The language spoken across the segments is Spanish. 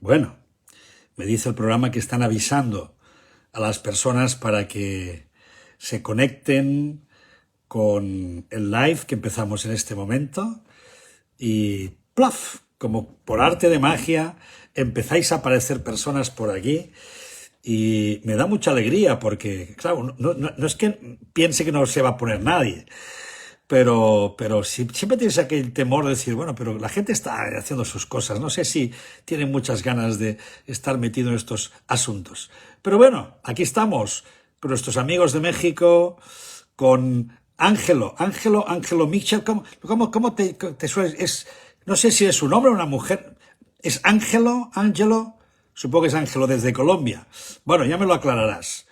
Bueno, me dice el programa que están avisando a las personas para que se conecten con el live que empezamos en este momento y ¡plaf! Como por arte de magia empezáis a aparecer personas por aquí y me da mucha alegría porque, claro, no es que piense que no se va a poner nadie, pero siempre tienes aquel temor de decir, bueno, pero la gente está haciendo sus cosas. No sé si tienen muchas ganas de estar metido en estos asuntos. Pero bueno, aquí estamos con nuestros amigos de México, con Ángelo Michel. ¿Cómo te suena? No sé si es un hombre o una mujer. ¿Es Ángelo? Supongo que es Ángelo desde Colombia. Bueno, ya me lo aclararás.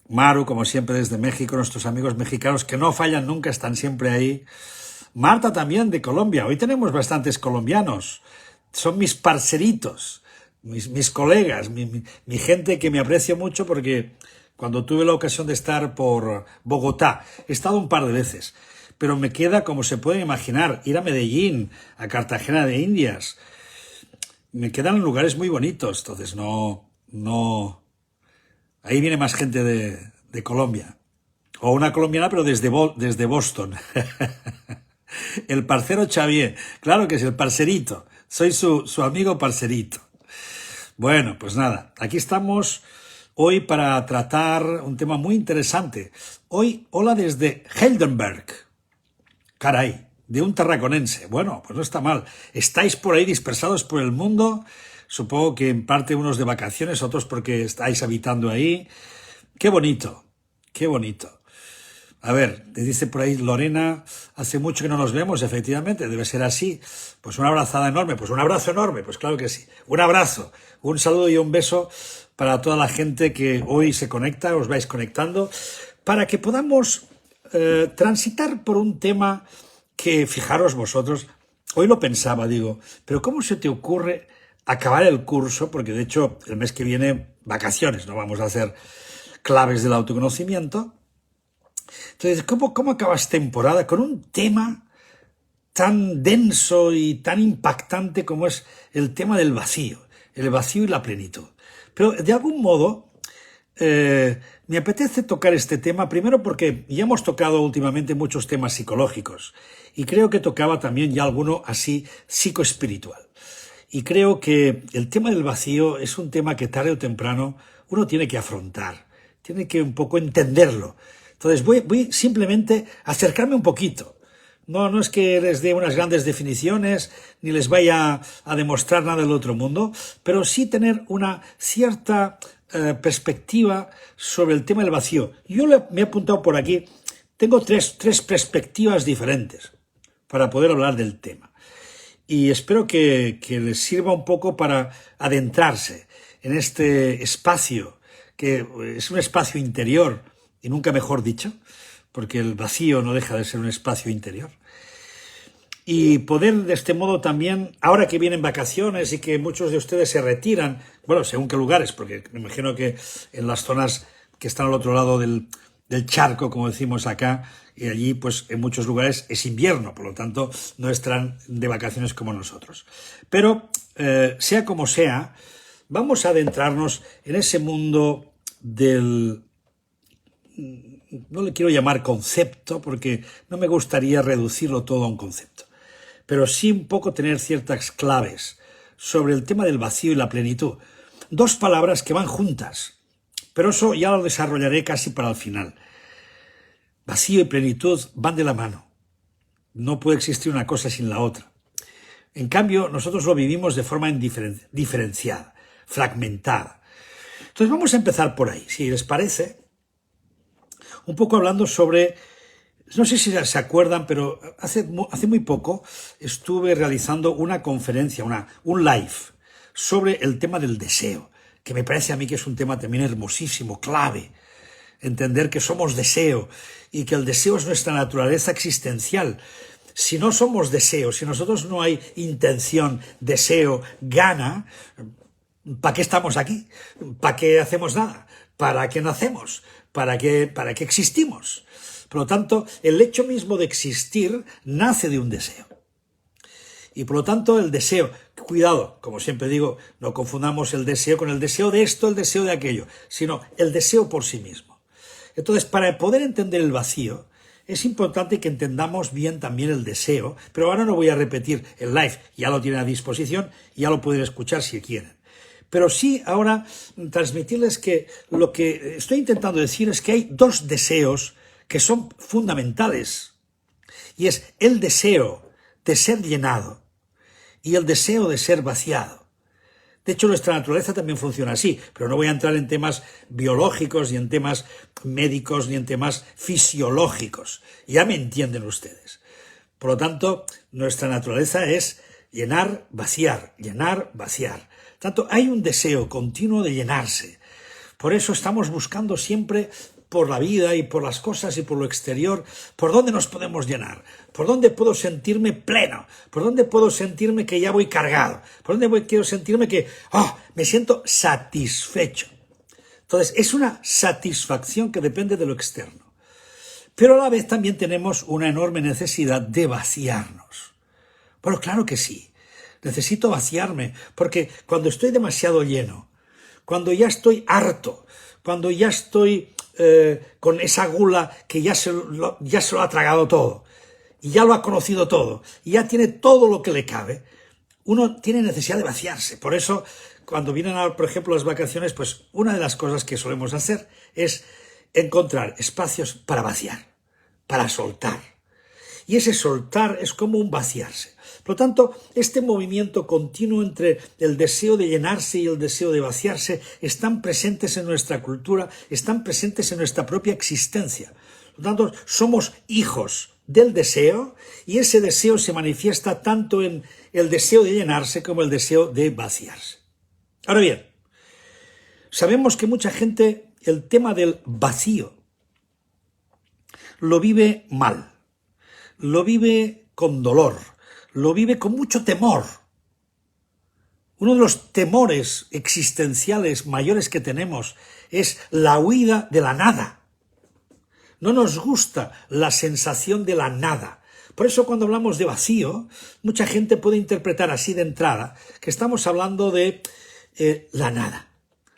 Maru, como siempre, desde México, nuestros amigos mexicanos que no fallan nunca, están siempre ahí. Marta también, de Colombia. Hoy tenemos bastantes colombianos. Son mis parceritos, mis colegas, mi gente que me aprecio mucho porque cuando tuve la ocasión de estar por Bogotá, he estado un par de veces, pero me queda, como se pueden imaginar, ir a Medellín, a Cartagena de Indias. Me quedan lugares muy bonitos, entonces no. Ahí viene más gente de Colombia. O una colombiana, pero desde Boston. El parcero Xavier. Claro que es el parcerito. Soy su amigo parcerito. Bueno, pues nada. Aquí estamos hoy para tratar un tema muy interesante. Hoy, hola desde Heidelberg. Caray, de un tarraconense. Bueno, pues no está mal. Estáis por ahí dispersados por el mundo. Supongo que en parte unos de vacaciones, otros porque estáis habitando ahí. Qué bonito, qué bonito. A ver, te dice por ahí Lorena, hace mucho que no nos vemos, efectivamente, debe ser así. Pues una abrazada enorme, pues un abrazo enorme, pues claro que sí. Un abrazo, un saludo y un beso para toda la gente que hoy se conecta, os vais conectando, para que podamos transitar por un tema que, fijaros vosotros, hoy lo pensaba, digo, pero ¿cómo se te ocurre acabar el curso? Porque de hecho el mes que viene, vacaciones, no vamos a hacer claves del autoconocimiento. Entonces, ¿cómo acabas temporada con un tema tan denso y tan impactante como es el tema del vacío, el vacío y la plenitud? Pero de algún modo me apetece tocar este tema, primero porque ya hemos tocado últimamente muchos temas psicológicos y creo que tocaba también ya alguno así psicoespiritual. Y creo que el tema del vacío es un tema que tarde o temprano uno tiene que afrontar, tiene que un poco entenderlo. Entonces voy simplemente a acercarme un poquito. No es que les dé unas grandes definiciones, ni les vaya a demostrar nada del otro mundo, pero sí tener una cierta perspectiva sobre el tema del vacío. Yo me he apuntado por aquí, tengo tres perspectivas diferentes para poder hablar del tema. Y espero que les sirva un poco para adentrarse en este espacio, que es un espacio interior, y nunca mejor dicho, porque el vacío no deja de ser un espacio interior. Y poder de este modo también, ahora que vienen vacaciones y que muchos de ustedes se retiran, bueno, según qué lugares, porque me imagino que en las zonas que están al otro lado del charco, como decimos acá, y allí pues en muchos lugares es invierno, por lo tanto no estarán de vacaciones como nosotros. Pero sea como sea, vamos a adentrarnos en ese mundo del... No le quiero llamar concepto porque no me gustaría reducirlo todo a un concepto, pero sí un poco tener ciertas claves sobre el tema del vacío y la plenitud. Dos palabras que van juntas, pero eso ya lo desarrollaré casi para el final. Vacío y plenitud van de la mano. No puede existir una cosa sin la otra. En cambio, nosotros lo vivimos de forma diferenciada, fragmentada. Entonces vamos a empezar por ahí, si les parece, un poco hablando sobre, no sé si se acuerdan, pero hace muy poco estuve realizando una conferencia, un live, sobre el tema del deseo, que me parece a mí que es un tema también hermosísimo, clave. Entender que somos deseo y que el deseo es nuestra naturaleza existencial. Si no somos deseo, si nosotros no hay intención, deseo, gana, ¿para qué estamos aquí? ¿Para qué hacemos nada? ¿Para qué nacemos? ¿Para qué existimos? Por lo tanto, el hecho mismo de existir nace de un deseo. Y por lo tanto el deseo, cuidado, como siempre digo, no confundamos el deseo con el deseo de esto, el deseo de aquello, sino el deseo por sí mismo. Entonces, para poder entender el vacío, es importante que entendamos bien también el deseo, pero ahora no voy a repetir el live, ya lo tienen a disposición, ya lo pueden escuchar si quieren. Pero sí ahora transmitirles que lo que estoy intentando decir es que hay dos deseos que son fundamentales, y es el deseo de ser llenado y el deseo de ser vaciado. De hecho, nuestra naturaleza también funciona así, pero no voy a entrar en temas biológicos, ni en temas médicos, ni en temas fisiológicos. Ya me entienden ustedes. Por lo tanto, nuestra naturaleza es llenar, vaciar, llenar, vaciar. Tanto hay un deseo continuo de llenarse. Por eso estamos buscando siempre por la vida y por las cosas y por lo exterior, por dónde nos podemos llenar, por dónde puedo sentirme pleno, por dónde puedo sentirme que ya voy cargado, por dónde quiero sentirme que me siento satisfecho. Entonces, es una satisfacción que depende de lo externo. Pero a la vez también tenemos una enorme necesidad de vaciarnos. Bueno, claro que sí. Necesito vaciarme, porque cuando estoy demasiado lleno, cuando ya estoy harto, cuando ya estoy con esa gula que ya se lo ha tragado todo, y ya lo ha conocido todo, y ya tiene todo lo que le cabe, uno tiene necesidad de vaciarse. Por eso, cuando vienen, por ejemplo, las vacaciones, pues una de las cosas que solemos hacer es encontrar espacios para vaciar, para soltar. Y ese soltar es como un vaciarse. Por lo tanto, este movimiento continuo entre el deseo de llenarse y el deseo de vaciarse están presentes en nuestra cultura, están presentes en nuestra propia existencia. Por lo tanto, somos hijos del deseo y ese deseo se manifiesta tanto en el deseo de llenarse como el deseo de vaciarse. Ahora bien, sabemos que mucha gente el tema del vacío lo vive mal, lo vive con dolor, lo vive con mucho temor. Uno de los temores existenciales mayores que tenemos es la huida de la nada. No nos gusta la sensación de la nada. Por eso cuando hablamos de vacío, mucha gente puede interpretar así de entrada que estamos hablando de la nada,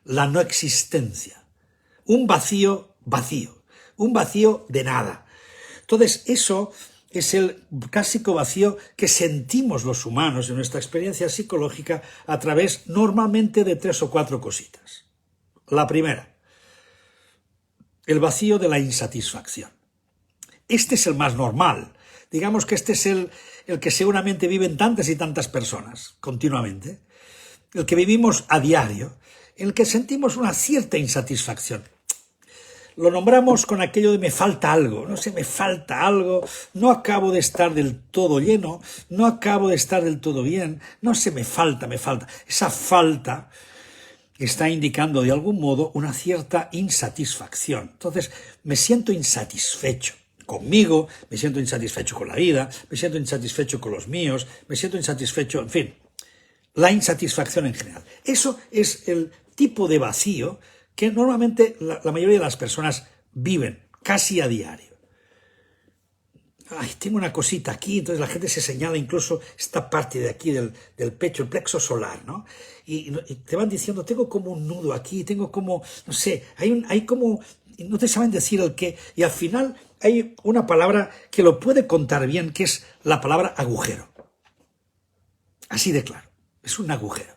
la no existencia. Un vacío vacío, un vacío de nada. Entonces eso es el clásico vacío que sentimos los humanos en nuestra experiencia psicológica a través normalmente de 3 o 4 cositas. La primera, el vacío de la insatisfacción. Este es el más normal. Digamos que este es el que seguramente viven tantas y tantas personas continuamente. El que vivimos a diario, en el que sentimos una cierta insatisfacción. Lo nombramos con aquello de me falta algo, no sé, me falta algo, no acabo de estar del todo lleno, no acabo de estar del todo bien, no sé, me falta. Esa falta está indicando de algún modo una cierta insatisfacción. Entonces, me siento insatisfecho conmigo, me siento insatisfecho con la vida, me siento insatisfecho con los míos, me siento insatisfecho, en fin, la insatisfacción en general. Eso es el tipo de vacío que normalmente la mayoría de las personas viven casi a diario. Ay, tengo una cosita aquí, entonces la gente se señala incluso esta parte de aquí del pecho, el plexo solar, ¿no? Y te van diciendo, tengo como un nudo aquí, tengo como, no sé, hay como, no te saben decir el qué, y al final hay una palabra que lo puede contar bien, que es la palabra agujero. Así de claro, es un agujero.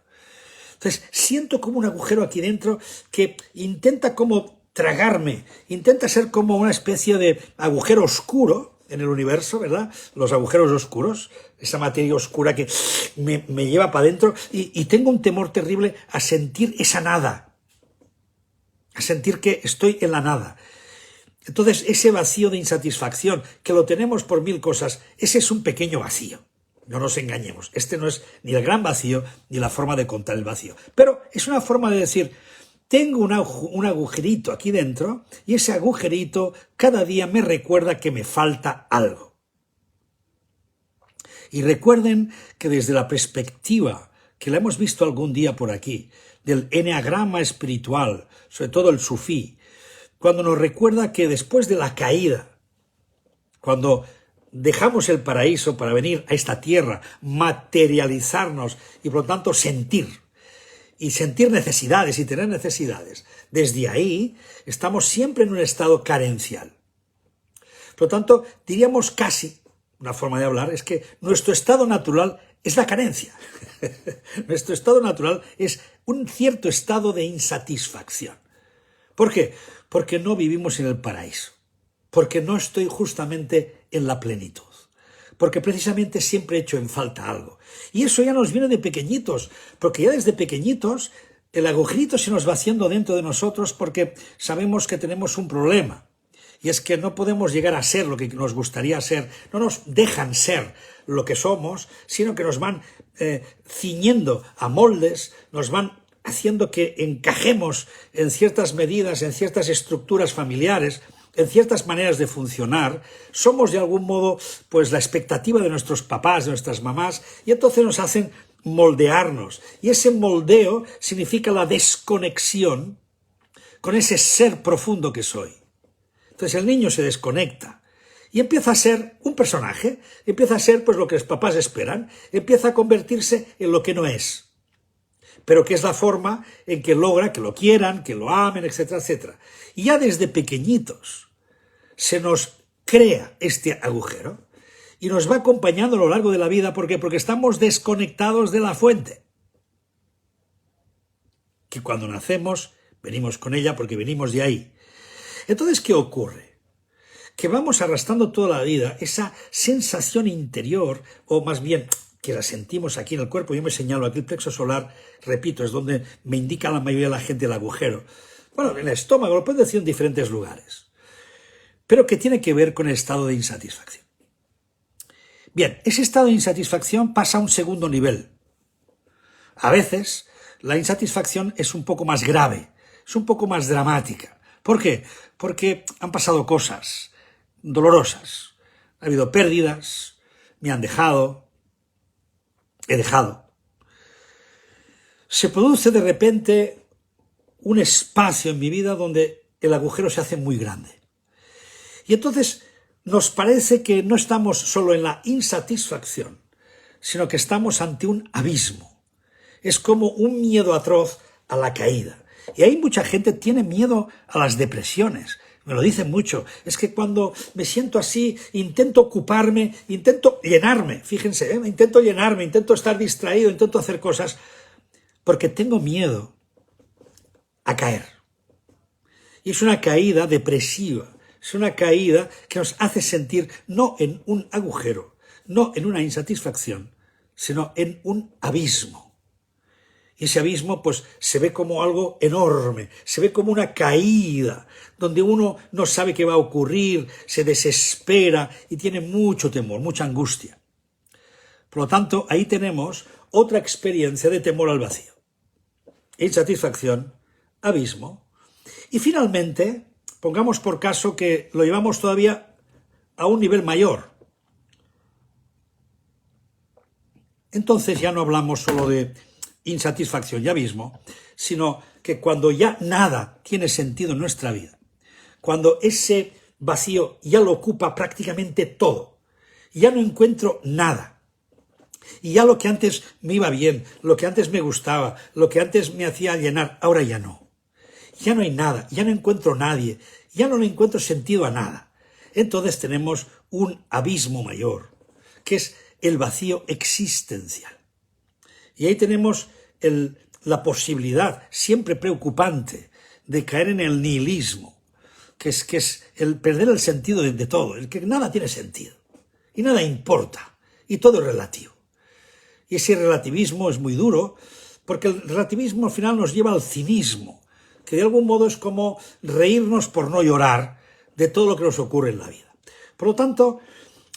Entonces, siento como un agujero aquí dentro que intenta como tragarme, intenta ser como una especie de agujero oscuro en el universo, ¿verdad? Los agujeros oscuros, esa materia oscura que me lleva para adentro y tengo un temor terrible a sentir esa nada, a sentir que estoy en la nada. Entonces, ese vacío de insatisfacción, que lo tenemos por 1000 cosas, ese es un pequeño vacío. No nos engañemos, este no es ni el gran vacío ni la forma de contar el vacío. Pero es una forma de decir, tengo un agujerito aquí dentro y ese agujerito cada día me recuerda que me falta algo. Y recuerden que desde la perspectiva que la hemos visto algún día por aquí, del eneagrama espiritual, sobre todo el sufí, cuando nos recuerda que después de la caída, cuando dejamos el paraíso para venir a esta tierra, materializarnos y por lo tanto sentir. Y sentir necesidades y tener necesidades. Desde ahí estamos siempre en un estado carencial. Por lo tanto, diríamos casi, una forma de hablar, es que nuestro estado natural es la carencia. Nuestro estado natural es un cierto estado de insatisfacción. ¿Por qué? Porque no vivimos en el paraíso. Porque no estoy justamente en la plenitud. Porque precisamente siempre he hecho en falta algo. Y eso ya nos viene de pequeñitos, porque ya desde pequeñitos el agujerito se nos va haciendo dentro de nosotros porque sabemos que tenemos un problema. Y es que no podemos llegar a ser lo que nos gustaría ser, no nos dejan ser lo que somos, sino que nos van ciñendo a moldes, nos van haciendo que encajemos en ciertas medidas, en ciertas estructuras familiares, en ciertas maneras de funcionar. Somos de algún modo pues la expectativa de nuestros papás, de nuestras mamás, y entonces nos hacen moldearnos. Y ese moldeo significa la desconexión con ese ser profundo que soy. Entonces el niño se desconecta y empieza a ser un personaje, empieza a ser pues lo que los papás esperan, empieza a convertirse en lo que no es, pero que es la forma en que logra que lo quieran, que lo amen, etcétera, etcétera. Y ya desde pequeñitos se nos crea este agujero y nos va acompañando a lo largo de la vida. ¿Por qué? Porque estamos desconectados de la fuente, que cuando nacemos venimos con ella porque venimos de ahí. Entonces, ¿qué ocurre? Que vamos arrastrando toda la vida esa sensación interior, o más bien que la sentimos aquí en el cuerpo. Yo me señalo aquí el plexo solar, repito, es donde me indica la mayoría de la gente el agujero. Bueno, en el estómago, lo puedo decir en diferentes lugares, pero que tiene que ver con el estado de insatisfacción. Bien, ese estado de insatisfacción pasa a un segundo nivel. A veces la insatisfacción es un poco más grave, es un poco más dramática. ¿Por qué? Porque han pasado cosas dolorosas, ha habido pérdidas, me han dejado, he dejado. Se produce de repente un espacio en mi vida donde el agujero se hace muy grande. Y entonces nos parece que no estamos solo en la insatisfacción, sino que estamos ante un abismo. Es como un miedo atroz a la caída. Y ahí mucha gente tiene miedo a las depresiones. Me lo dicen mucho. Es que cuando me siento así, intento ocuparme, intento llenarme. Fíjense, intento llenarme, intento estar distraído, intento hacer cosas, porque tengo miedo a caer. Y es una caída depresiva. Es una caída que nos hace sentir no en un agujero, no en una insatisfacción, sino en un abismo. Y ese abismo pues se ve como algo enorme, se ve como una caída, donde uno no sabe qué va a ocurrir, se desespera y tiene mucho temor, mucha angustia. Por lo tanto, ahí tenemos otra experiencia de temor al vacío. Insatisfacción, abismo. Y finalmente, pongamos por caso que lo llevamos todavía a un nivel mayor. Entonces ya no hablamos solo de insatisfacción y abismo, sino que cuando ya nada tiene sentido en nuestra vida, cuando ese vacío ya lo ocupa prácticamente todo, ya no encuentro nada, y ya lo que antes me iba bien, lo que antes me gustaba, lo que antes me hacía llenar, ahora ya no. Ya no hay nada, ya no encuentro nadie, ya no le encuentro sentido a nada. Entonces tenemos un abismo mayor, que es el vacío existencial. Y ahí tenemos la posibilidad, siempre preocupante, de caer en el nihilismo, que es el perder el sentido de todo, el que nada tiene sentido, y nada importa, y todo es relativo. Y ese relativismo es muy duro, porque el relativismo al final nos lleva al cinismo, que de algún modo es como reírnos por no llorar de todo lo que nos ocurre en la vida. Por lo tanto,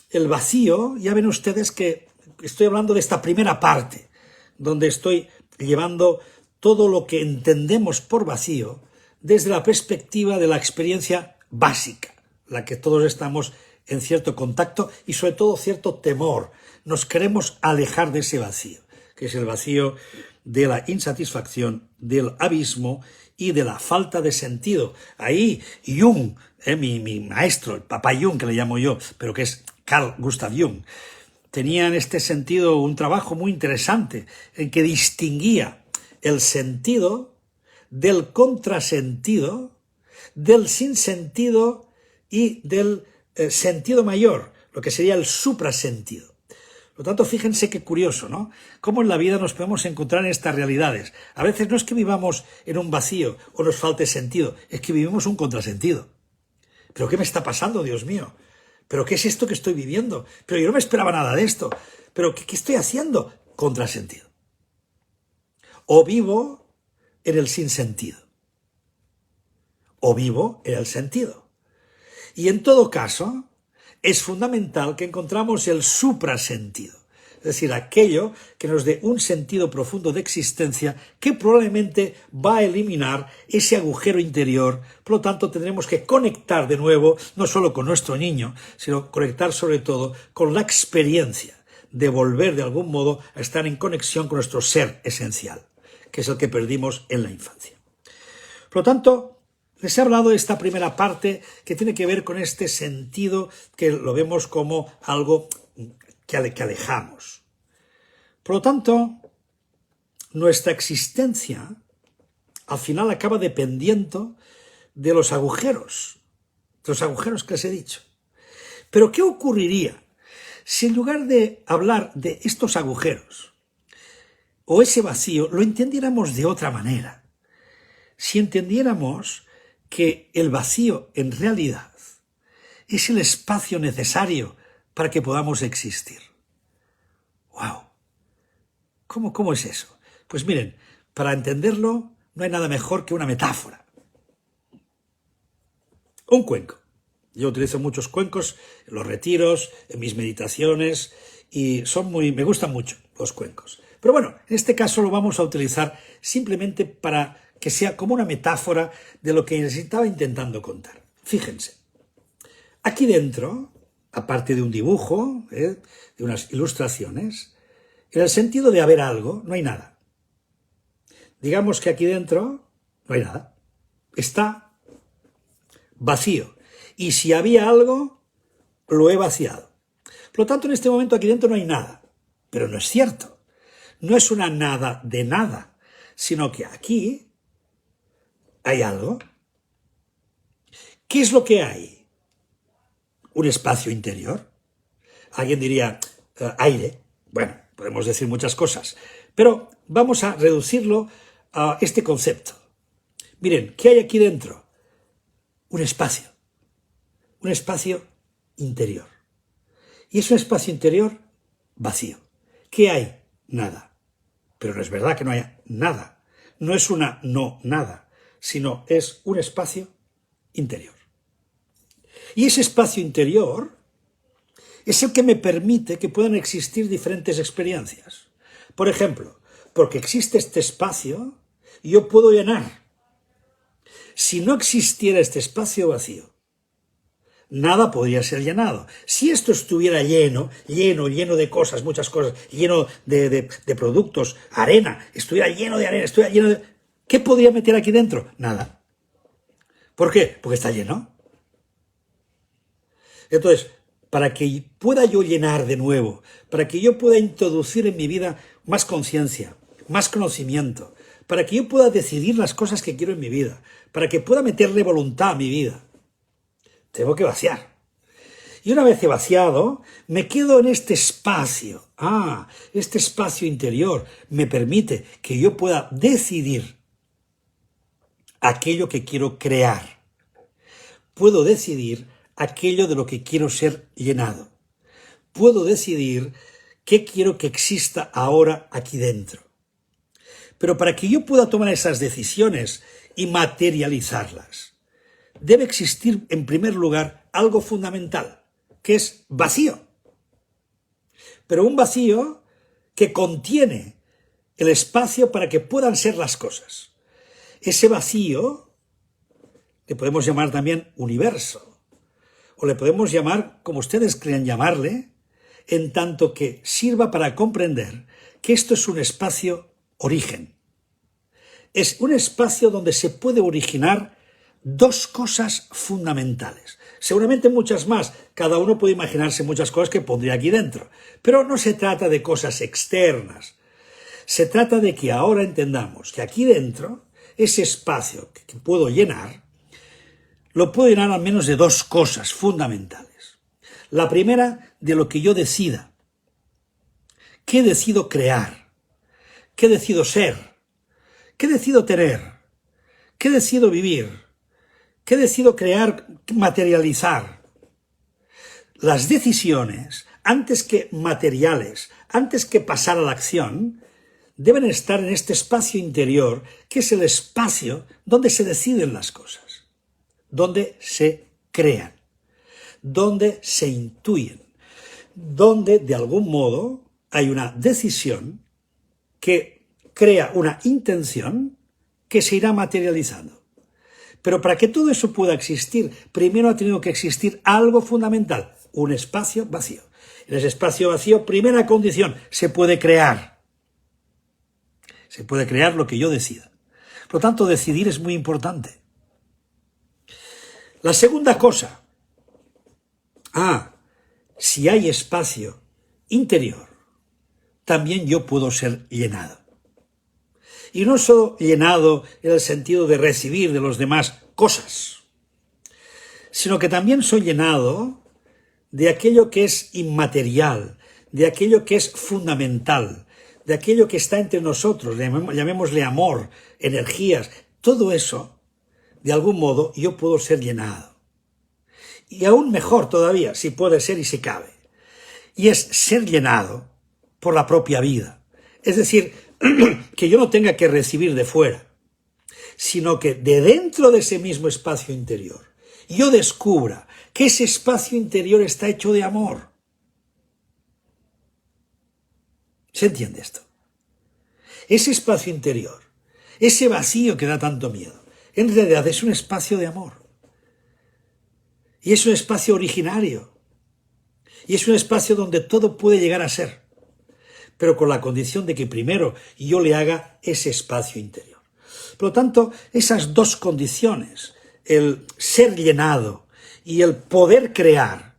el vacío, ya ven ustedes que estoy hablando de esta primera parte, donde estoy llevando todo lo que entendemos por vacío desde la perspectiva de la experiencia básica, la que todos estamos en cierto contacto y sobre todo cierto temor. Nos queremos alejar de ese vacío, que es el vacío de la insatisfacción, del abismo y de la falta de sentido. Ahí Jung, mi maestro, el papá Jung que le llamo yo, pero que es Carl Gustav Jung, tenía en este sentido un trabajo muy interesante en que distinguía el sentido del contrasentido, del sinsentido y del sentido mayor, lo que sería el suprasentido. Por lo tanto, fíjense qué curioso, ¿no? Cómo en la vida nos podemos encontrar en estas realidades. A veces no es que vivamos en un vacío o nos falte sentido, es que vivimos un contrasentido. ¿Pero qué me está pasando, Dios mío? ¿Pero qué es esto que estoy viviendo? Pero yo no me esperaba nada de esto. ¿Pero qué estoy haciendo? Contrasentido. O vivo en el sinsentido, o vivo en el sentido. Y en todo caso, es fundamental que encontramos el suprasentido, es decir, aquello que nos dé un sentido profundo de existencia que probablemente va a eliminar ese agujero interior. Por lo tanto, tendremos que conectar de nuevo, no solo con nuestro niño, sino conectar sobre todo con la experiencia de volver de algún modo a estar en conexión con nuestro ser esencial, que es el que perdimos en la infancia. Por lo tanto, les he hablado de esta primera parte que tiene que ver con este sentido que lo vemos como algo que alejamos. Por lo tanto, nuestra existencia al final acaba dependiendo de los agujeros que les he dicho. Pero ¿qué ocurriría si en lugar de hablar de estos agujeros o ese vacío lo entendiéramos de otra manera? Si entendiéramos que el vacío en realidad es el espacio necesario para que podamos existir. ¡Wow! ¿Cómo es eso? Pues miren, para entenderlo no hay nada mejor que una metáfora. Un cuenco. Yo utilizo muchos cuencos en los retiros, en mis meditaciones, y me gustan mucho los cuencos. Pero bueno, en este caso lo vamos a utilizar simplemente para que sea como una metáfora de lo que les estaba intentando contar. Fíjense, aquí dentro, aparte de un dibujo, de unas ilustraciones, en el sentido de haber algo, no hay nada. Digamos que aquí dentro no hay nada. Está vacío. Y si había algo, lo he vaciado. Por lo tanto, en este momento aquí dentro no hay nada. Pero no es cierto. No es una nada de nada, sino que aquí hay algo. ¿Qué es lo que hay? ¿Un espacio interior? Alguien diría, aire. Bueno, podemos decir muchas cosas, pero vamos a reducirlo a este concepto. Miren, ¿qué hay aquí dentro? Un espacio interior. Y es un espacio interior vacío. ¿Qué hay? Nada. Pero no es verdad que no haya nada. No es una no nada, sino es un espacio interior. Y ese espacio interior es el que me permite que puedan existir diferentes experiencias. Por ejemplo, porque existe este espacio, yo puedo llenar. Si no existiera este espacio vacío, nada podría ser llenado. Si esto estuviera lleno de cosas, muchas cosas, lleno de productos, arena, estuviera lleno de arena, ¿qué podría meter aquí dentro? Nada. ¿Por qué? Porque está lleno. Entonces, para que pueda yo llenar de nuevo, para que yo pueda introducir en mi vida más conciencia, más conocimiento, para que yo pueda decidir las cosas que quiero en mi vida, para que pueda meterle voluntad a mi vida, tengo que vaciar. Y una vez he vaciado, me quedo en este espacio. Este espacio interior me permite que yo pueda decidir aquello que quiero crear. Puedo decidir aquello de lo que quiero ser llenado. Puedo decidir qué quiero que exista ahora aquí dentro. Pero para que yo pueda tomar esas decisiones y materializarlas, debe existir en primer lugar algo fundamental, que es vacío. Pero un vacío que contiene el espacio para que puedan ser las cosas. Ese vacío le podemos llamar también universo. O le podemos llamar, como ustedes crean llamarle, en tanto que sirva para comprender que esto es un espacio origen. Es un espacio donde se puede originar dos cosas fundamentales. Seguramente muchas más. Cada uno puede imaginarse muchas cosas que pondría aquí dentro. Pero no se trata de cosas externas. Se trata de que ahora entendamos que aquí dentro, ese espacio que puedo llenar, lo puedo llenar al menos de dos cosas fundamentales. La primera, de lo que yo decida. ¿Qué decido crear? ¿Qué decido ser? ¿Qué decido tener? ¿Qué decido vivir? ¿Qué decido crear, materializar? Las decisiones, antes que materiales, antes que pasar a la acción, deben estar en este espacio interior, que es el espacio donde se deciden las cosas, donde se crean, donde se intuyen, donde de algún modo hay una decisión que crea una intención que se irá materializando. Pero para que todo eso pueda existir, primero ha tenido que existir algo fundamental, un espacio vacío. En ese espacio vacío, primera condición, se puede crear. Se puede crear lo que yo decida. Por lo tanto, decidir es muy importante. La segunda cosa, si hay espacio interior, también yo puedo ser llenado. Y no solo llenado en el sentido de recibir de los demás cosas, sino que también soy llenado de aquello que es inmaterial, de aquello que es fundamental, de aquello que está entre nosotros, llamémosle amor, energías, todo eso, de algún modo, yo puedo ser llenado. Y aún mejor todavía, si puede ser y si cabe, y es ser llenado por la propia vida. Es decir, que yo no tenga que recibir de fuera, sino que de dentro de ese mismo espacio interior, yo descubra que ese espacio interior está hecho de amor. ¿Se entiende esto? Ese espacio interior, ese vacío que da tanto miedo, en realidad es un espacio de amor. Y es un espacio originario. Y es un espacio donde todo puede llegar a ser, pero con la condición de que primero yo le haga ese espacio interior. Por lo tanto, esas dos condiciones, el ser llenado y el poder crear,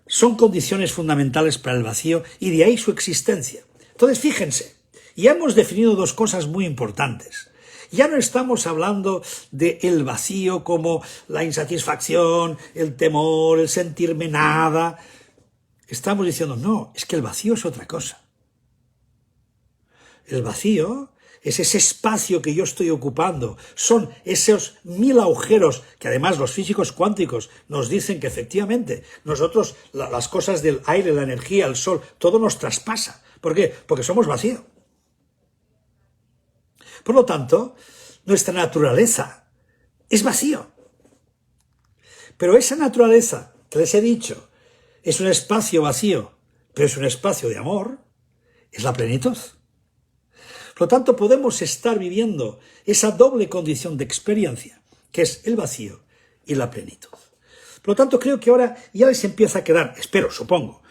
son condiciones fundamentales para el vacío y de ahí su existencia. Entonces, fíjense, ya hemos definido dos cosas muy importantes. Ya no estamos hablando del vacío como la insatisfacción, el temor, el sentirme nada. Estamos diciendo, no, es que el vacío es otra cosa. El vacío es ese espacio que yo estoy ocupando, son esos 1000 agujeros que además los físicos cuánticos nos dicen que efectivamente nosotros, las cosas del aire, la energía, el sol, todo nos traspasa. ¿Por qué? Porque somos vacío. Por lo tanto, nuestra naturaleza es vacío. Pero esa naturaleza que les he dicho es un espacio vacío, pero es un espacio de amor, es la plenitud. Por lo tanto, podemos estar viviendo esa doble condición de experiencia, que es el vacío y la plenitud. Por lo tanto, creo que ahora ya les empieza a quedar, espero, supongo,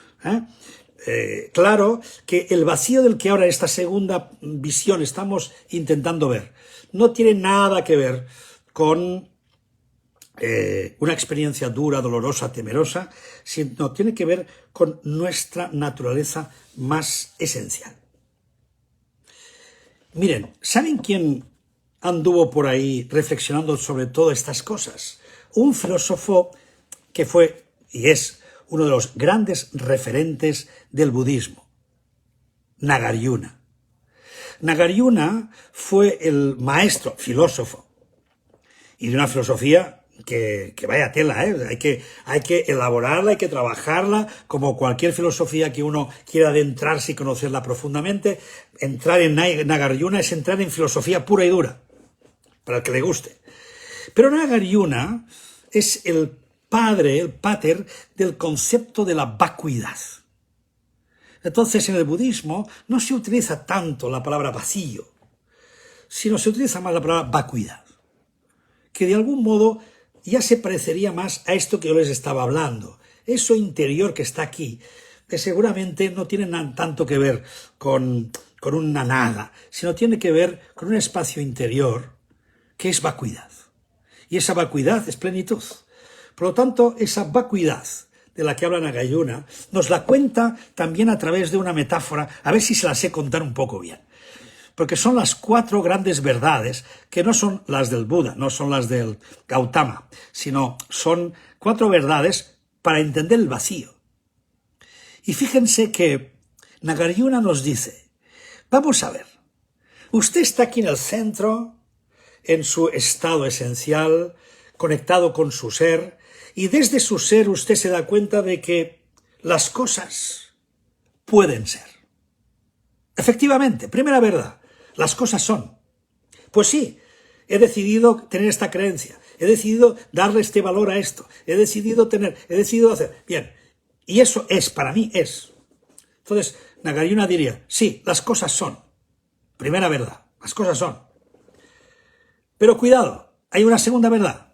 claro que el vacío del que ahora esta segunda visión estamos intentando ver no tiene nada que ver con una experiencia dura, dolorosa, temerosa, sino tiene que ver con nuestra naturaleza más esencial. Miren, ¿saben quién anduvo por ahí reflexionando sobre todas estas cosas? Un filósofo que fue y es uno de los grandes referentes del budismo, Nagarjuna. Nagarjuna fue el maestro, filósofo, y de una filosofía que vaya tela, hay que elaborarla, hay que trabajarla, como cualquier filosofía que uno quiera adentrarse y conocerla profundamente. Entrar en Nagarjuna es entrar en filosofía pura y dura, para el que le guste. Pero Nagarjuna es el padre, el pater del concepto de la vacuidad. Entonces, en el budismo no se utiliza tanto la palabra vacío, sino se utiliza más la palabra vacuidad, que de algún modo ya se parecería más a esto que yo les estaba hablando. Eso interior que está aquí, que seguramente no tiene tanto que ver con una nada, sino tiene que ver con un espacio interior que es vacuidad. Y esa vacuidad es plenitud. Por lo tanto, esa vacuidad de la que habla Nagarjuna nos la cuenta también a través de una metáfora, a ver si se la sé contar un poco bien. Porque son las 4 grandes verdades, que no son las del Buda, no son las del Gautama, sino son 4 verdades para entender el vacío. Y fíjense que Nagarjuna nos dice, vamos a ver, usted está aquí en el centro, en su estado esencial, conectado con su ser, y desde su ser usted se da cuenta de que las cosas pueden ser. Efectivamente, primera verdad, las cosas son. Pues sí, he decidido tener esta creencia, he decidido darle este valor a esto, he decidido hacer. Bien, y eso es, para mí es. Entonces, Nagarjuna diría, sí, las cosas son. Primera verdad, las cosas son. Pero cuidado, hay una segunda verdad.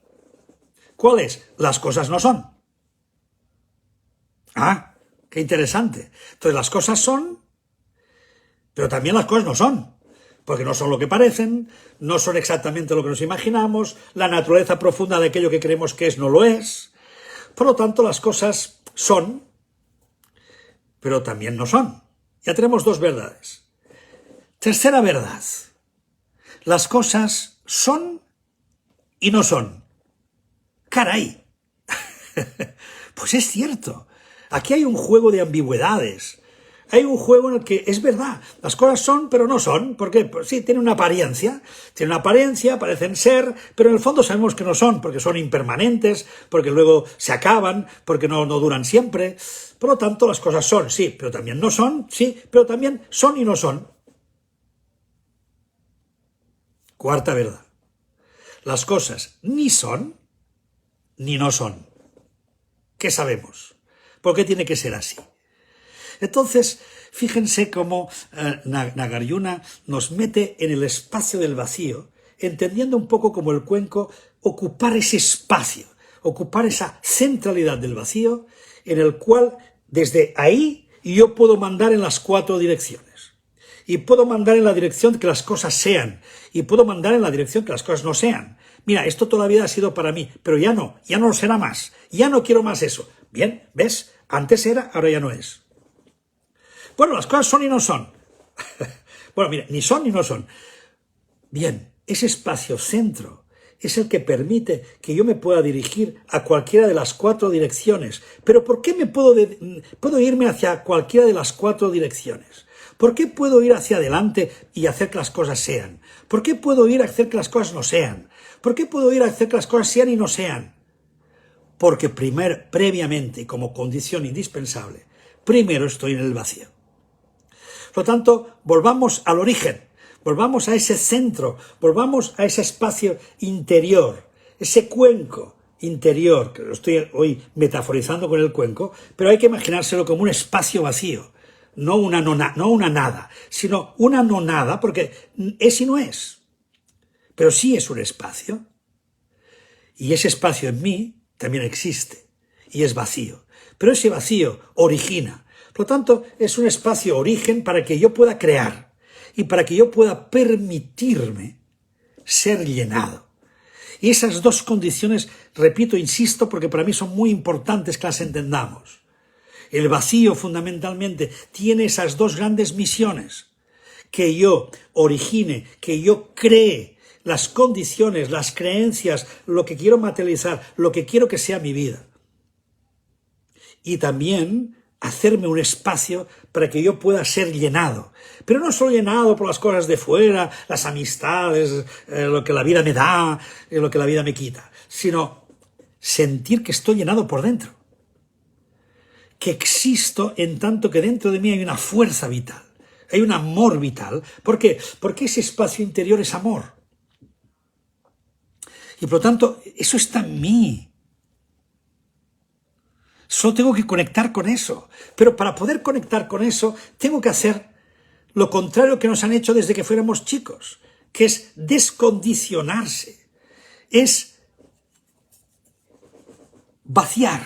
¿Cuál es? Las cosas no son. Ah, qué interesante. Entonces las cosas son, pero también las cosas no son. Porque no son lo que parecen, no son exactamente lo que nos imaginamos, la naturaleza profunda de aquello que creemos que es no lo es. Por lo tanto, las cosas son, pero también no son. Ya tenemos 2 verdades. Tercera verdad. Las cosas son y no son. ¡Caray! Pues es cierto. Aquí hay un juego de ambigüedades. Hay un juego en el que es verdad, las cosas son, pero no son. ¿Por qué? Pues sí, tienen una apariencia, parecen ser, pero en el fondo sabemos que no son, porque son impermanentes, porque luego se acaban, porque no duran siempre. Por lo tanto, las cosas son, sí, pero también no son, sí, pero también son y no son. Cuarta verdad. Las cosas ni son, ni no son. ¿Qué sabemos? ¿Por qué tiene que ser así? Entonces, fíjense cómo Nagarjuna nos mete en el espacio del vacío, entendiendo un poco como el cuenco, ocupar ese espacio, ocupar esa centralidad del vacío, en el cual desde ahí yo puedo mandar en las 4 direcciones. Y puedo mandar en la dirección que las cosas sean, y puedo mandar en la dirección que las cosas no sean. Mira, esto toda la vida ha sido para mí, pero ya no lo será más, ya no quiero más eso. Bien, ¿ves? Antes era, ahora ya no es. Bueno, las cosas son y no son. Bueno, mira, ni son ni no son. Bien, ese espacio centro es el que permite que yo me pueda dirigir a cualquiera de las 4 direcciones. Pero ¿por qué puedo irme hacia cualquiera de las 4 direcciones? ¿Por qué puedo ir hacia adelante y hacer que las cosas sean? ¿Por qué puedo ir a hacer que las cosas no sean? ¿Por qué puedo ir a hacer que las cosas sean y no sean? Porque previamente, como condición indispensable, primero estoy en el vacío. Por lo tanto, volvamos al origen, volvamos a ese centro, volvamos a ese espacio interior, ese cuenco interior, que lo estoy hoy metaforizando con el cuenco, pero hay que imaginárselo como un espacio vacío, no una nada, sino una no nada, porque es y no es, pero sí es un espacio, y ese espacio en mí también existe, y es vacío, pero ese vacío origina. Por lo tanto, es un espacio origen para que yo pueda crear y para que yo pueda permitirme ser llenado. Y esas 2 condiciones, repito, insisto, porque para mí son muy importantes que las entendamos. El vacío, fundamentalmente, tiene esas 2 grandes misiones. Que yo origine, que yo cree las condiciones, las creencias, lo que quiero materializar, lo que quiero que sea mi vida. Y también hacerme un espacio para que yo pueda ser llenado. Pero no solo llenado por las cosas de fuera, las amistades, lo que la vida me da, lo que la vida me quita, sino sentir que estoy llenado por dentro. Que existo en tanto que dentro de mí hay una fuerza vital, hay un amor vital. ¿Por qué? Porque ese espacio interior es amor. Y por lo tanto, eso está en mí. Solo tengo que conectar con eso. Pero para poder conectar con eso, tengo que hacer lo contrario que nos han hecho desde que fuéramos chicos, que es descondicionarse, es vaciar.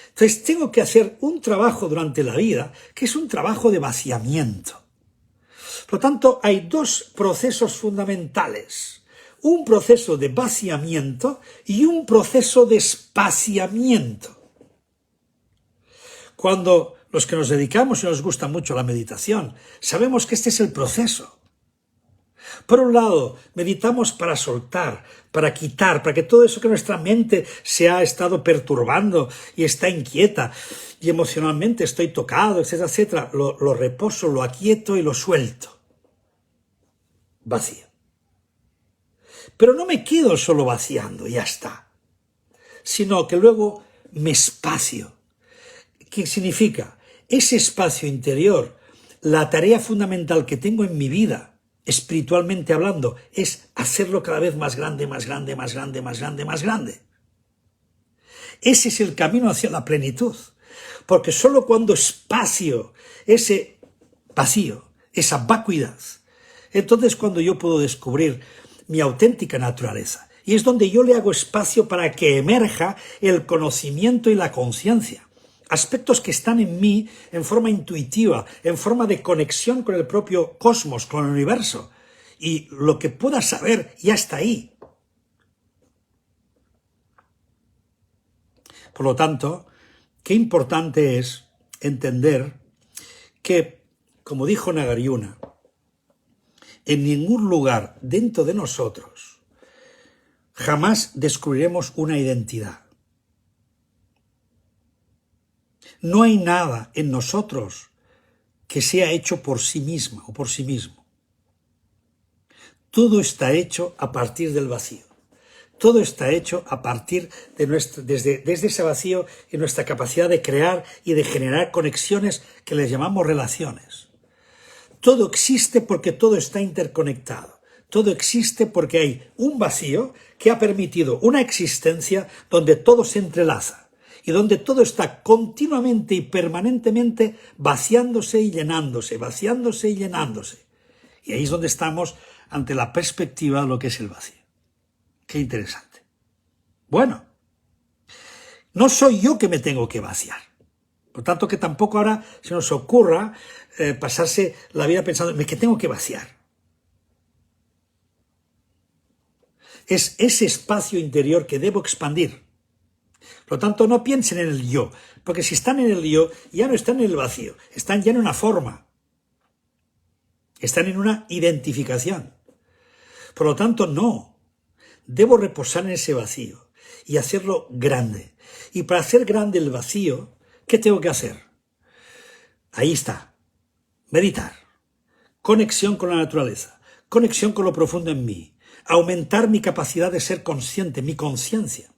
Entonces tengo que hacer un trabajo durante la vida, que es un trabajo de vaciamiento. Por lo tanto, hay 2 procesos fundamentales. un proceso de vaciamiento y un proceso de espaciamiento. Cuando los que nos dedicamos y nos gusta mucho la meditación, sabemos que este es el proceso. Por un lado, meditamos para soltar, para quitar, para que todo eso que nuestra mente se ha estado perturbando y está inquieta y emocionalmente estoy tocado, etcétera, etcétera, lo reposo, lo aquieto y lo suelto. Vacío. Pero no me quedo solo vaciando, ya está, sino que luego me espacio. ¿Qué significa? Ese espacio interior, la tarea fundamental que tengo en mi vida, espiritualmente hablando, es hacerlo cada vez más grande, más grande, más grande, más grande, más grande. Ese es el camino hacia la plenitud, porque solo cuando espacio ese vacío, esa vacuidad, entonces cuando yo puedo descubrir mi auténtica naturaleza, y es donde yo le hago espacio para que emerja el conocimiento y la conciencia. Aspectos que están en mí en forma intuitiva, en forma de conexión con el propio cosmos, con el universo. Y lo que pueda saber ya está ahí. Por lo tanto, qué importante es entender que, como dijo Nagarjuna, en ningún lugar dentro de nosotros jamás descubriremos una identidad. No hay nada en nosotros que sea hecho por sí misma o por sí mismo. Todo está hecho a partir del vacío. Todo está hecho a partir de desde ese vacío y nuestra capacidad de crear y de generar conexiones que les llamamos relaciones. Todo existe porque todo está interconectado. Todo existe porque hay un vacío que ha permitido una existencia donde todo se entrelaza. Y donde todo está continuamente y permanentemente vaciándose y llenándose, vaciándose y llenándose. Y ahí es donde estamos ante la perspectiva de lo que es el vacío. Qué interesante. Bueno, no soy yo que me tengo que vaciar. Por tanto, que tampoco ahora se nos ocurra pasarse la vida pensando que tengo que vaciar. Es ese espacio interior que debo expandir. Por lo tanto, no piensen en el yo, porque si están en el yo, ya no están en el vacío, están ya en una forma, están en una identificación. Por lo tanto, no, debo reposar en ese vacío y hacerlo grande. Y para hacer grande el vacío, ¿qué tengo que hacer? Ahí está, meditar, conexión con la naturaleza, conexión con lo profundo en mí, aumentar mi capacidad de ser consciente, mi conciencia.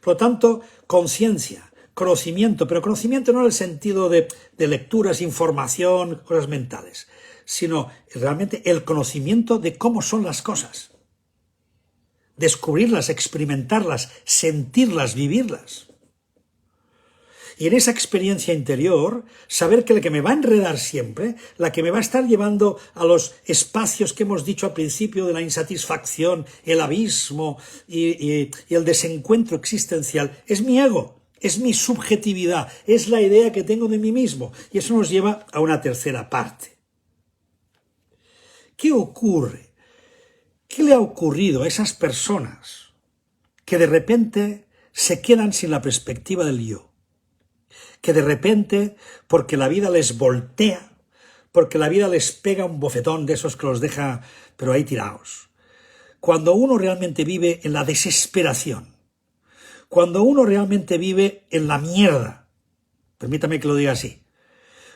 Por lo tanto, conciencia, conocimiento, pero conocimiento no en el sentido de lecturas, información, cosas mentales, sino realmente el conocimiento de cómo son las cosas. Descubrirlas, experimentarlas, sentirlas, vivirlas. Y en esa experiencia interior, saber que la que me va a enredar siempre, la que me va a estar llevando a los espacios que hemos dicho al principio de la insatisfacción, el abismo y el desencuentro existencial, es mi ego, es mi subjetividad, es la idea que tengo de mí mismo. Y eso nos lleva a una tercera parte. ¿Qué ocurre? ¿Qué le ha ocurrido a esas personas que de repente se quedan sin la perspectiva del yo? Que de repente, porque la vida les voltea, porque la vida les pega un bofetón de esos que los deja, pero ahí tirados. Cuando uno realmente vive en la desesperación, cuando uno realmente vive en la mierda, permítame que lo diga así,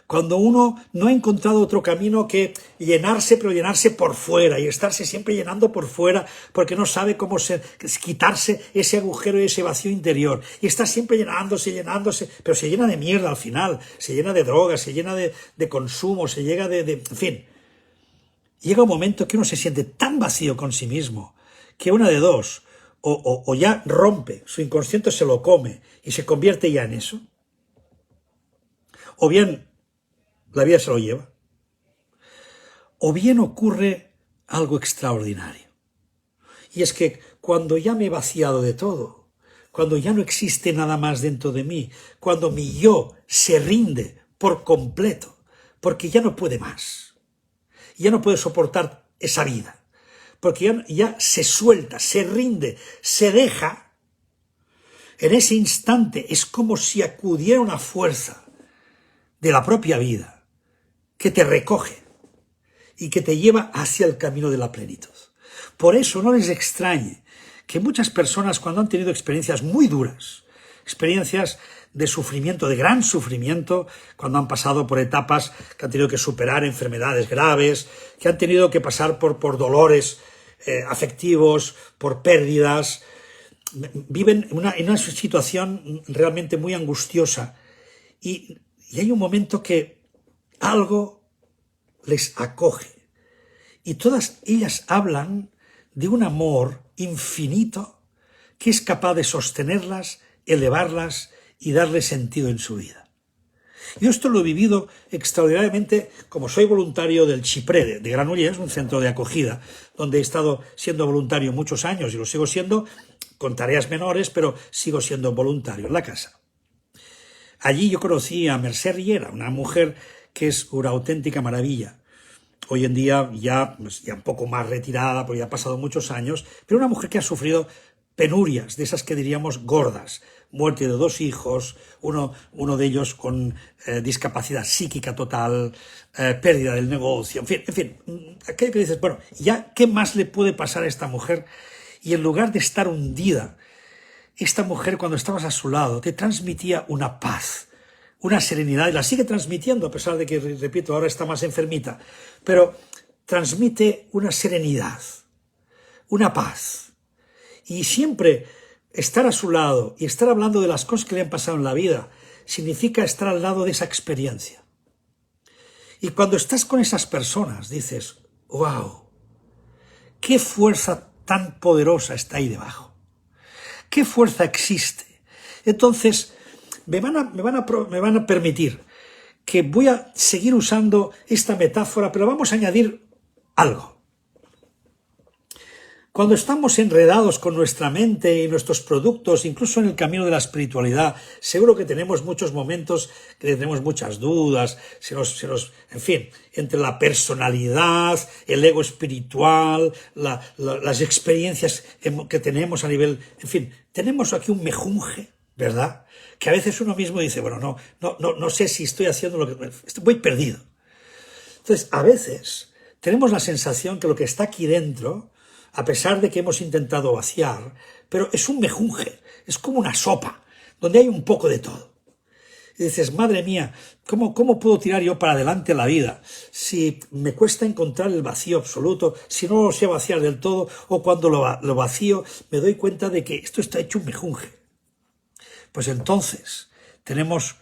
cuando uno no ha encontrado otro camino que llenarse, pero llenarse por fuera y estarse siempre llenando por fuera porque no sabe cómo quitarse ese agujero y ese vacío interior. Y está siempre llenándose, pero se llena de mierda al final, se llena de drogas, se llena de consumo, se llega en fin. Llega un momento que uno se siente tan vacío con sí mismo que una de dos, o ya rompe, su inconsciente se lo come y se convierte ya en eso, o bien la vida se lo lleva. O bien ocurre algo extraordinario. Y es que cuando ya me he vaciado de todo, cuando ya no existe nada más dentro de mí, cuando mi yo se rinde por completo, porque ya no puede más, ya no puede soportar esa vida, porque ya se suelta, se rinde, se deja, en ese instante es como si acudiera una fuerza de la propia vida que te recoge y que te lleva hacia el camino de la plenitud. Por eso no les extrañe que muchas personas, cuando han tenido experiencias muy duras, experiencias de sufrimiento, de gran sufrimiento, cuando han pasado por etapas que han tenido que superar enfermedades graves, que han tenido que pasar por dolores afectivos, por pérdidas, viven en una situación realmente muy angustiosa y hay un momento que algo les acoge y todas ellas hablan de un amor infinito que es capaz de sostenerlas, elevarlas y darle sentido en su vida. Yo esto lo he vivido extraordinariamente como soy voluntario del Chiprede de Granollers, un centro de acogida donde he estado siendo voluntario muchos años y lo sigo siendo con tareas menores, pero sigo siendo voluntario en la casa. Allí yo conocí a Mercè Riera, una mujer que es una auténtica maravilla. Hoy en día ya un poco más retirada, porque ya ha pasado muchos años, pero una mujer que ha sufrido penurias, de esas que diríamos gordas, muerte de 2 hijos, uno de ellos con discapacidad psíquica total, pérdida del negocio, en fin, aquello que dices, bueno, ya, ¿qué más le puede pasar a esta mujer? Y en lugar de estar hundida, esta mujer cuando estabas a su lado te transmitía una paz, una serenidad, y la sigue transmitiendo a pesar de que, repito, ahora está más enfermita, pero transmite una serenidad, una paz. Y siempre estar a su lado y estar hablando de las cosas que le han pasado en la vida significa estar al lado de esa experiencia. Y cuando estás con esas personas dices, wow, qué fuerza tan poderosa está ahí debajo, qué fuerza existe. Entonces me van a permitir que voy a seguir usando esta metáfora, pero vamos a añadir algo. Cuando estamos enredados con nuestra mente y nuestros productos, incluso en el camino de la espiritualidad, seguro que tenemos muchos momentos que tenemos muchas dudas, en fin, entre la personalidad, el ego espiritual, las experiencias que tenemos a nivel, en fin, tenemos aquí un mejunje, ¿verdad? Que a veces uno mismo dice, bueno, no sé si estoy haciendo lo que... Voy perdido. Entonces, a veces tenemos la sensación que lo que está aquí dentro, a pesar de que hemos intentado vaciar, pero es un mejunje, es como una sopa, donde hay un poco de todo. Y dices, madre mía, ¿cómo puedo tirar yo para adelante la vida si me cuesta encontrar el vacío absoluto, si no lo sé vaciar del todo, o cuando lo vacío me doy cuenta de que esto está hecho un mejunje? Pues entonces tenemos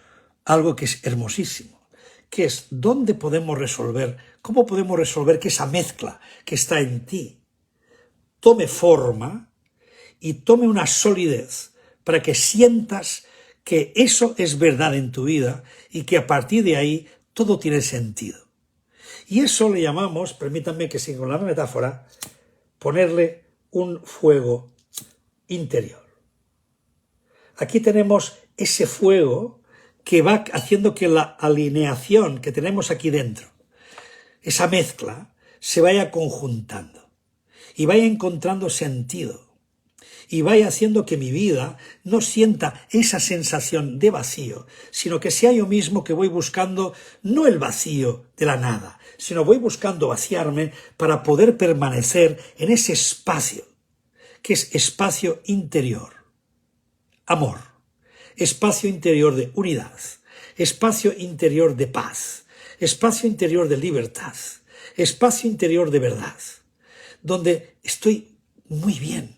algo que es hermosísimo, que es ¿dónde podemos resolver, cómo podemos resolver que esa mezcla que está en ti tome forma y tome una solidez para que sientas que eso es verdad en tu vida y que a partir de ahí todo tiene sentido? Y eso le llamamos, permítanme que siga con la metáfora, ponerle un fuego interior. Aquí tenemos ese fuego que va haciendo que la alineación que tenemos aquí dentro, esa mezcla, se vaya conjuntando y vaya encontrando sentido y vaya haciendo que mi vida no sienta esa sensación de vacío, sino que sea yo mismo que voy buscando no el vacío de la nada, sino voy buscando vaciarme para poder permanecer en ese espacio, que es espacio interior, amor, espacio interior de unidad, espacio interior de paz, espacio interior de libertad, espacio interior de verdad, donde estoy muy bien,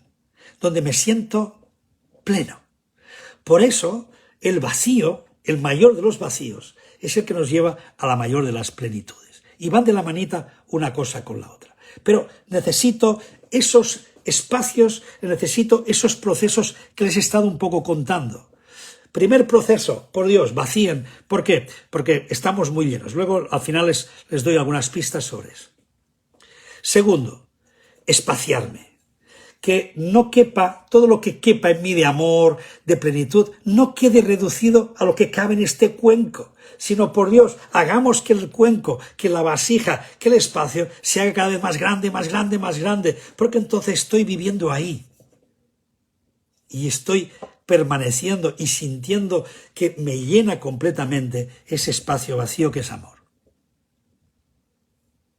donde me siento pleno. Por eso, el vacío, el mayor de los vacíos, es el que nos lleva a la mayor de las plenitudes. Y van de la manita una cosa con la otra. Pero necesito esos espacios, necesito esos procesos que les he estado un poco contando. Primer proceso, por Dios, vacíen. ¿Por qué? Porque estamos muy llenos. Luego, al final, les doy algunas pistas sobre eso. Segundo, espaciarme. que no quepa, todo lo que quepa en mí de amor, de plenitud, no quede reducido a lo que cabe en este cuenco, sino por Dios, hagamos que el cuenco, que la vasija, que el espacio se haga cada vez más grande, más grande, más grande, porque entonces estoy viviendo ahí. Y estoy permaneciendo y sintiendo que me llena completamente ese espacio vacío que es amor.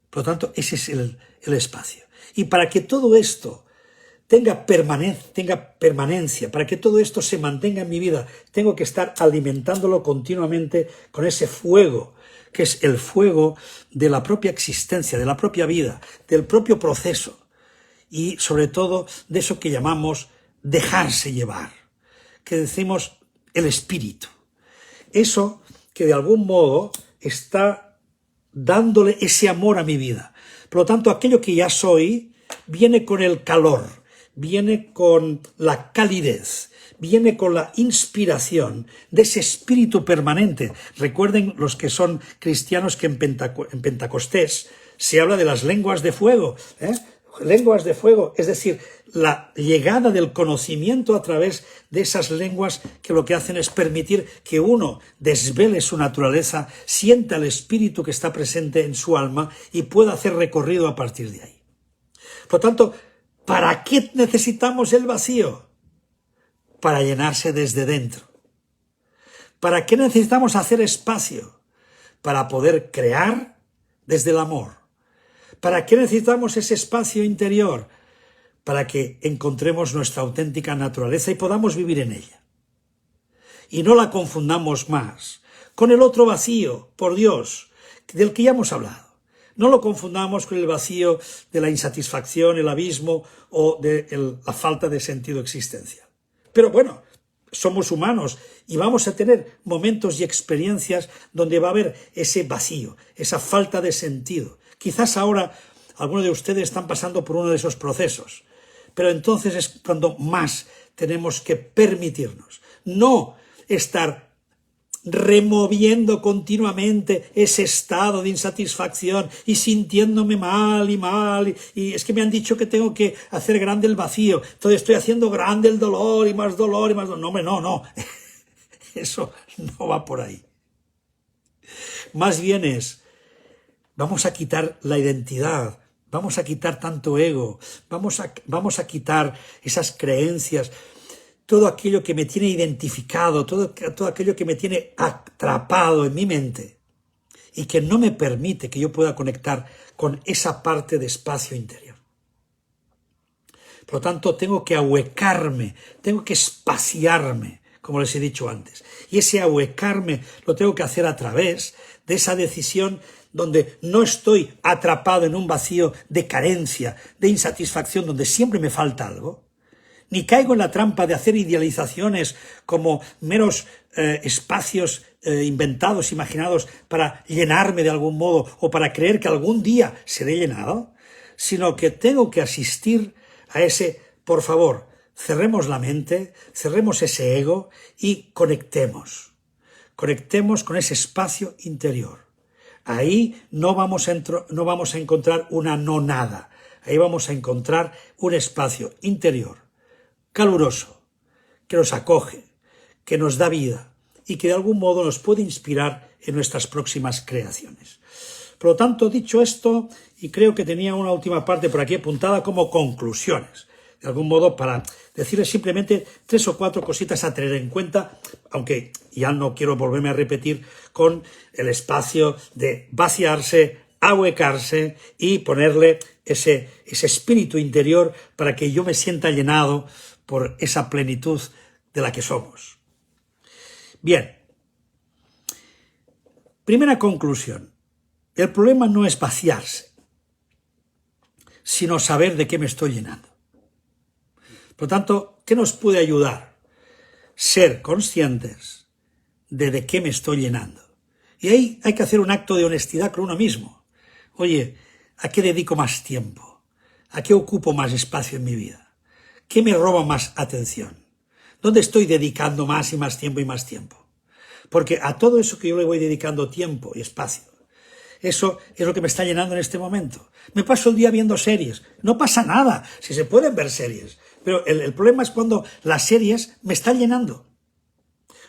Por lo tanto, ese es el espacio. Y para que todo esto tenga permanencia, para que todo esto se mantenga en mi vida, tengo que estar alimentándolo continuamente con ese fuego, que es el fuego de la propia existencia, de la propia vida, del propio proceso y sobre todo de eso que llamamos dejarse llevar, que decimos el espíritu. Eso que de algún modo está dándole ese amor a mi vida. Por lo tanto, aquello que ya soy viene con el calor, viene con la calidez, viene con la inspiración de ese espíritu permanente. Recuerden los que son cristianos que en Pentecostés se habla de las lenguas de fuego, lenguas de fuego, es decir, la llegada del conocimiento a través de esas lenguas que lo que hacen es permitir que uno desvele su naturaleza, sienta el espíritu que está presente en su alma y pueda hacer recorrido a partir de ahí. Por lo tanto, ¿para qué necesitamos el vacío? Para llenarse desde dentro. ¿Para qué necesitamos hacer espacio? Para poder crear desde el amor. ¿Para qué necesitamos ese espacio interior? Para que encontremos nuestra auténtica naturaleza y podamos vivir en ella. Y no la confundamos más con el otro vacío, por Dios, del que ya hemos hablado. No lo confundamos con el vacío de la insatisfacción, el abismo o de la falta de sentido existencial. Pero bueno, somos humanos y vamos a tener momentos y experiencias donde va a haber ese vacío, esa falta de sentido. Quizás ahora algunos de ustedes están pasando por uno de esos procesos, pero entonces es cuando más tenemos que permitirnos, no estar removiendo continuamente ese estado de insatisfacción y sintiéndome mal, y es que me han dicho que tengo que hacer grande el vacío, entonces estoy haciendo grande el dolor y más dolor y más dolor. No, hombre, no, eso no va por ahí. Más bien vamos a quitar la identidad, vamos a quitar tanto ego, vamos a quitar esas creencias, todo aquello que me tiene identificado, todo aquello que me tiene atrapado en mi mente y que no me permite que yo pueda conectar con esa parte de espacio interior. Por lo tanto, tengo que ahuecarme, tengo que espaciarme, como les he dicho antes. Y ese ahuecarme lo tengo que hacer a través de esa decisión donde no estoy atrapado en un vacío de carencia, de insatisfacción, donde siempre me falta algo, ni caigo en la trampa de hacer idealizaciones como meros espacios inventados, imaginados para llenarme de algún modo o para creer que algún día seré llenado, sino que tengo que asistir a ese, por favor, cerremos la mente, cerremos ese ego y conectemos con ese espacio interior. Ahí no vamos a encontrar una no nada, ahí vamos a encontrar un espacio interior, caluroso, que nos acoge, que nos da vida y que de algún modo nos puede inspirar en nuestras próximas creaciones. Por lo tanto, dicho esto, y creo que tenía una última parte por aquí apuntada como conclusiones, de algún modo para decirles simplemente 3 o 4 cositas a tener en cuenta, aunque ya no quiero volverme a repetir con el espacio de vaciarse, ahuecarse y ponerle ese espíritu interior para que yo me sienta llenado por esa plenitud de la que somos. Bien, primera conclusión. El problema no es vaciarse, sino saber de qué me estoy llenando. Por lo tanto, ¿qué nos puede ayudar? Ser conscientes de qué me estoy llenando. Y ahí hay que hacer un acto de honestidad con uno mismo. Oye, ¿a qué dedico más tiempo? ¿A qué ocupo más espacio en mi vida? ¿Qué me roba más atención? ¿Dónde estoy dedicando más y más tiempo? Porque a todo eso que yo le voy dedicando tiempo y espacio, Eso es lo que me está llenando en este momento. Me paso el día viendo series. No pasa nada, si se pueden ver series. Pero el problema es cuando las series me están llenando.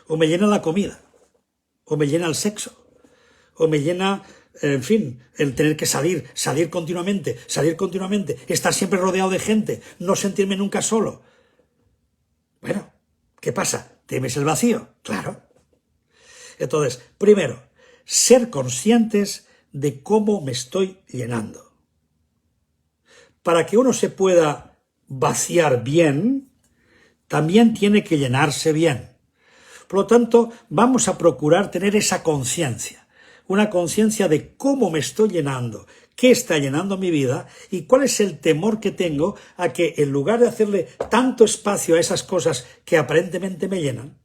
O me llena la comida. O me llena el sexo. O me llena, en fin, el tener que salir continuamente, estar siempre rodeado de gente, no sentirme nunca solo. Bueno, ¿qué pasa? ¿Temes el vacío? Claro. Entonces, primero, ser conscientes de cómo me estoy llenando. Para que uno se pueda vaciar bien, también tiene que llenarse bien. Por lo tanto, vamos a procurar tener esa conciencia, una conciencia de cómo me estoy llenando, qué está llenando mi vida y cuál es el temor que tengo a que en lugar de hacerle tanto espacio a esas cosas que aparentemente me llenan,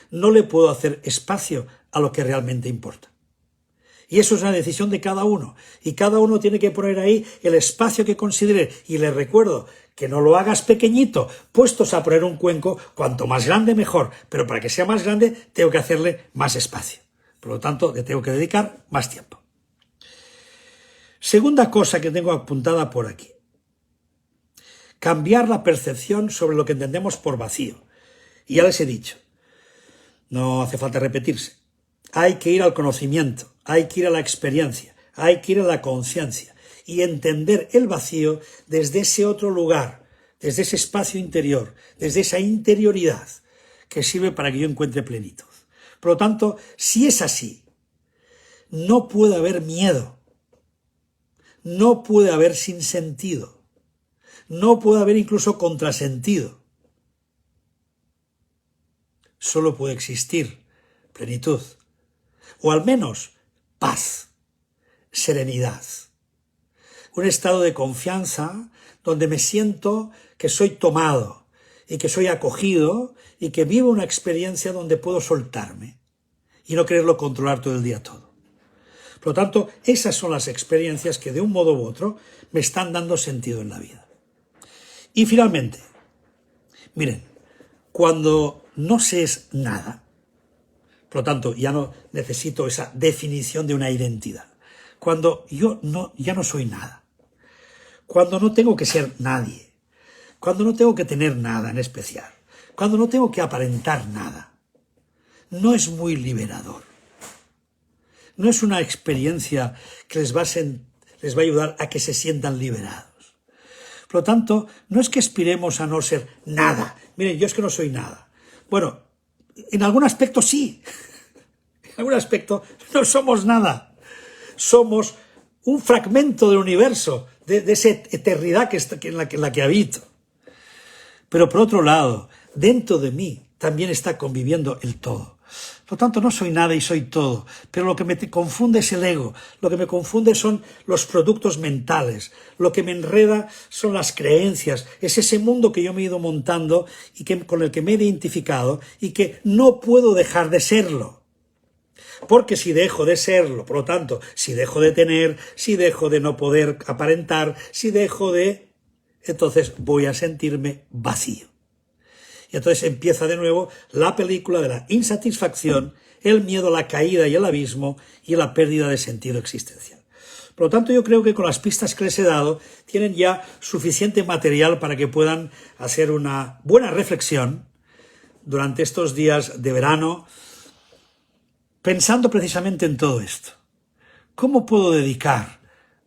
no le puedo hacer espacio a lo que realmente importa. Y eso es una decisión de cada uno. Y cada uno tiene que poner ahí el espacio que considere. Y les recuerdo que no lo hagas pequeñito, puestos a poner un cuenco, cuanto más grande mejor. Pero para que sea más grande, tengo que hacerle más espacio. Por lo tanto, le tengo que dedicar más tiempo. Segunda cosa que tengo apuntada por aquí. Cambiar la percepción sobre lo que entendemos por vacío. Y ya les he dicho, no hace falta repetirse. Hay que ir al conocimiento, hay que ir a la experiencia, hay que ir a la conciencia y entender el vacío desde ese otro lugar, desde ese espacio interior, desde esa interioridad que sirve para que yo encuentre plenitud. Por lo tanto, si es así, no puede haber miedo, no puede haber sinsentido, no puede haber incluso contrasentido. Solo puede existir plenitud. O al menos paz, serenidad. Un estado de confianza donde me siento que soy tomado y que soy acogido y que vivo una experiencia donde puedo soltarme y no quererlo controlar todo el día todo. Por lo tanto, esas son las experiencias que de un modo u otro me están dando sentido en la vida. Y finalmente, miren, cuando no se es nada, por lo tanto, ya no necesito esa definición de una identidad. Cuando yo ya no soy nada. Cuando no tengo que ser nadie. Cuando no tengo que tener nada en especial. Cuando no tengo que aparentar nada. No es muy liberador. No es una experiencia que les va a ayudar a que se sientan liberados. Por lo tanto, no es que aspiremos a no ser nada. Miren, yo es que no soy nada. Bueno, en algún aspecto sí. En algún aspecto no somos nada. Somos un fragmento del universo, de esa eternidad en la que habito. Pero por otro lado, dentro de mí también está conviviendo el todo. Por lo tanto, no soy nada y soy todo. Pero lo que me confunde es el ego. Lo que me confunde son los productos mentales. Lo que me enreda son las creencias. Es ese mundo que yo me he ido montando y con el que me he identificado y que no puedo dejar de serlo. Porque si dejo de serlo, por lo tanto, si dejo de tener, si dejo de no poder aparentar, si dejo de... entonces voy a sentirme vacío. Y entonces empieza de nuevo la película de la insatisfacción, el miedo a la caída y el abismo y la pérdida de sentido existencial. Por lo tanto, yo creo que con las pistas que les he dado tienen ya suficiente material para que puedan hacer una buena reflexión durante estos días de verano, pensando precisamente en todo esto. ¿Cómo puedo dedicar,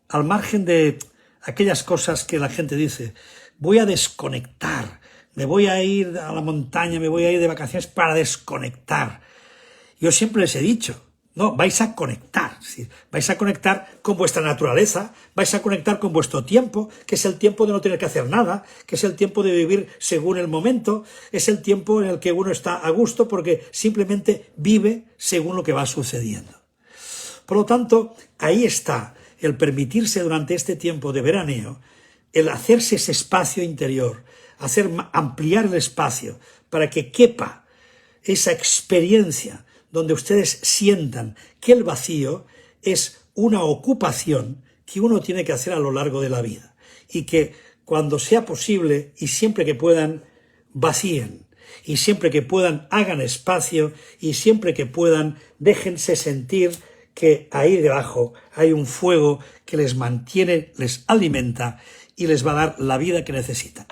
al margen de aquellas cosas que la gente dice, voy a desconectar, me voy a ir a la montaña, me voy a ir de vacaciones para desconectar? Yo siempre les he dicho, no, vais a conectar, ¿sí? Vais a conectar con vuestra naturaleza, vais a conectar con vuestro tiempo, que es el tiempo de no tener que hacer nada, que es el tiempo de vivir según el momento, es el tiempo en el que uno está a gusto porque simplemente vive según lo que va sucediendo. Por lo tanto, ahí está el permitirse durante este tiempo de veraneo, el hacerse ese espacio interior, ampliar el espacio para que quepa esa experiencia donde ustedes sientan que el vacío es una ocupación que uno tiene que hacer a lo largo de la vida y que cuando sea posible y siempre que puedan vacíen y siempre que puedan hagan espacio y siempre que puedan déjense sentir que ahí debajo hay un fuego que les mantiene, les alimenta y les va a dar la vida que necesitan.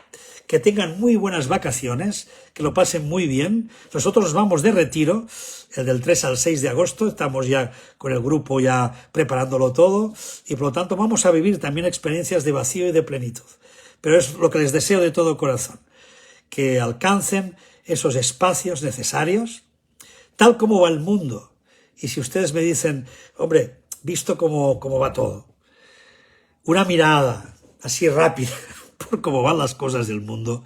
Que tengan muy buenas vacaciones, que lo pasen muy bien. Nosotros nos vamos de retiro, el del 3 al 6 de agosto, estamos ya con el grupo ya preparándolo todo y por lo tanto vamos a vivir también experiencias de vacío y de plenitud. Pero es lo que les deseo de todo corazón, que alcancen esos espacios necesarios, tal como va el mundo. Y si ustedes me dicen, hombre, visto cómo va todo, una mirada así rápida por cómo van las cosas del mundo,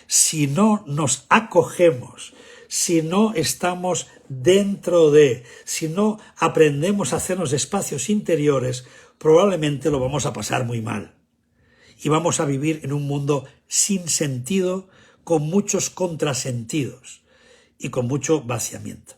si no nos acogemos, si no estamos dentro de, si no aprendemos a hacernos espacios interiores, probablemente lo vamos a pasar muy mal. Y vamos a vivir en un mundo sin sentido, con muchos contrasentidos y con mucho vaciamiento.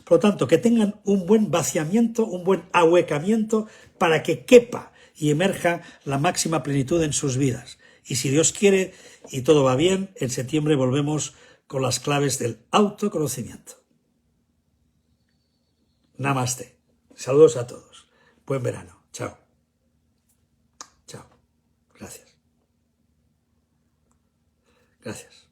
Por lo tanto, que tengan un buen vaciamiento, un buen ahuecamiento para que quepa y emerja la máxima plenitud en sus vidas. Y si Dios quiere y todo va bien, en septiembre volvemos con las claves del autoconocimiento. Namaste. Saludos a todos. Buen verano. Chao. Chao. Gracias. Gracias.